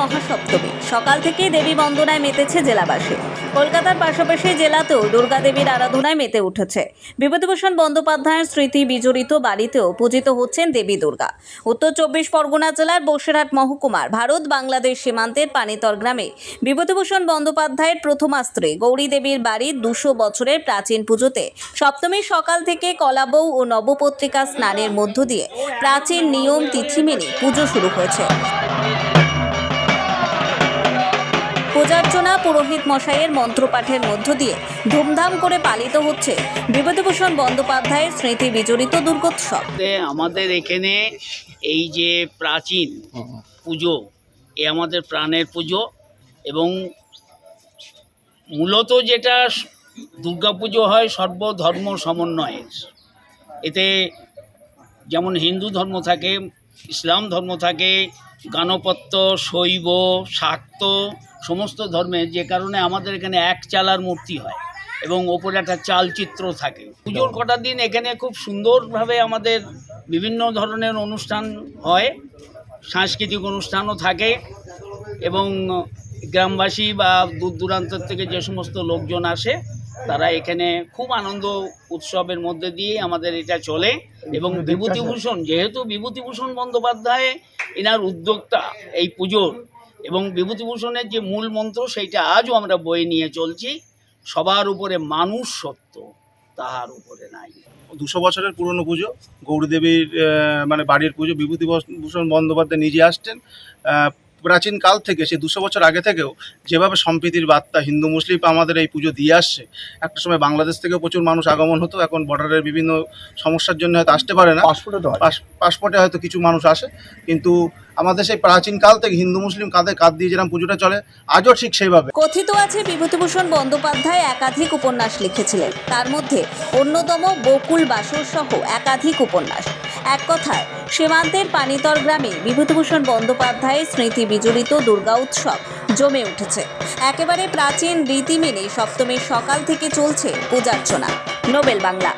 মহাসপ্তমী সকাল থেকেই দেবী বন্দনায় মেতেছে জেলাবাসী। কলকাতার পাশাপাশি জেলাতেও দুর্গা দেবীর আরাধনায় মেতে উঠেছে। বিভূতিভূষণ বন্দ্যোপাধ্যায়ের স্মৃতি বিজড়িত বাড়িতেও পূজিত হচ্ছেন দেবী দুর্গা। উত্তর 24 পরগনা জেলার বসিরহাট মহকুমার ভারত বাংলাদেশ সীমান্তের পানিতর গ্রামে বিভূতিভূষণ বন্দ্যোপাধ্যায়ের প্রথমা স্ত্রী গৌরী দেবীর বাড়ির 200 বছরের প্রাচীন পুজোতে সপ্তমীর সকাল থেকে কলাবউ ও নবপত্রিকা স্নানের মধ্য দিয়ে প্রাচীন নিয়ম তিথি মেনে পুজো শুরু হয়েছে। পূজার্চনা পুরোহিত মশাইয়ের মন্ত্রপাঠের মধ্য দিয়ে ধুমধাম করে পালিত হচ্ছে বিভূতিভূষণ বন্দ্যোপাধ্যায়ের স্মৃতি বিজড়িত দুর্গোৎসব। আমাদের এখানে এই যে প্রাচীন পুজো, এ আমাদের প্রাণের পুজো এবং মূলত যেটা দুর্গাপুজো হয় সর্বধর্ম সমন্বয়ের। এতে যেমন হিন্দু ধর্ম থাকে, ইসলাম ধর্ম থাকে, গাণপত্য, শৈব, শাক্ত সমস্ত ধর্মের, যে কারণে আমাদের এখানে এক চালার মূর্তি হয় এবং ওপরে একটা চালচিত্র থাকে। পুজোর কটা দিন এখানে খুব সুন্দরভাবে আমাদের বিভিন্ন ধরনের অনুষ্ঠান হয়, সাংস্কৃতিক অনুষ্ঠানও থাকে এবং গ্রামবাসী বা দূর দূরান্ত থেকে যে সমস্ত লোকজন আসে তারা এখানে খুব আনন্দ উৎসবের মধ্যে দিয়ে আমাদের এটা চলে। এবং বিভূতিভূষণ, যেহেতু বিভূতিভূষণ বন্দ্যোপাধ্যায় এনার উদ্যোক্তা এই পুজোর, এবং বিভূতিভূষণের যে মূল মন্ত্র সেইটা আজও আমরা বয়ে নিয়ে চলছি, সবার উপরে মানুষ সত্য, তাহার উপরে নাই। 200 বছরের পুরনো পুজো, গৌরী দেবীর মানে বাড়ির পুজো। বিভূতিভূষণ বন্দ্যোপাধ্যায় নিজে আসতেন প্রাচীন কাল থেকে, সে 200 বছর আগে থেকেও যেভাবে সম্প্রীতির বার্তা হিন্দু মুসলিম আমাদের এই পুজো দিয়ে আসছে। একটা সময় বাংলাদেশ থেকেও প্রচুর মানুষ আগমন হতো, এখন বর্ডারের বিভিন্ন সমস্যার জন্য হয়তো আসতে পারে না, পাসপোর্টে হয়তো কিছু মানুষ আসে, কিন্তু আমাদের সেই প্রাচীন কাল থেকে হিন্দু মুসলিম কাঁধে কাঁধ দিয়ে যেরকম পুজোটা চলে আজও ঠিক সেইভাবে। কথিত আছে বিভূতিভূষণ বন্দ্যোপাধ্যায় একাধিক উপন্যাস লিখেছিলেন, তার মধ্যে অন্যতম বকুল বাসর সহ একাধিক উপন্যাস। এক কথায় সীমান্তের পানিতর গ্রামে বিভূতিভূষণ বন্দ্যোপাধ্যায়ের স্মৃতি বিজড়িত দুর্গা উৎসব জমে উঠেছে। একেবারে প্রাচীন রীতি মেনে সপ্তমীর সকাল থেকে চলছে পূজার্চনা। নোবেল বাংলা।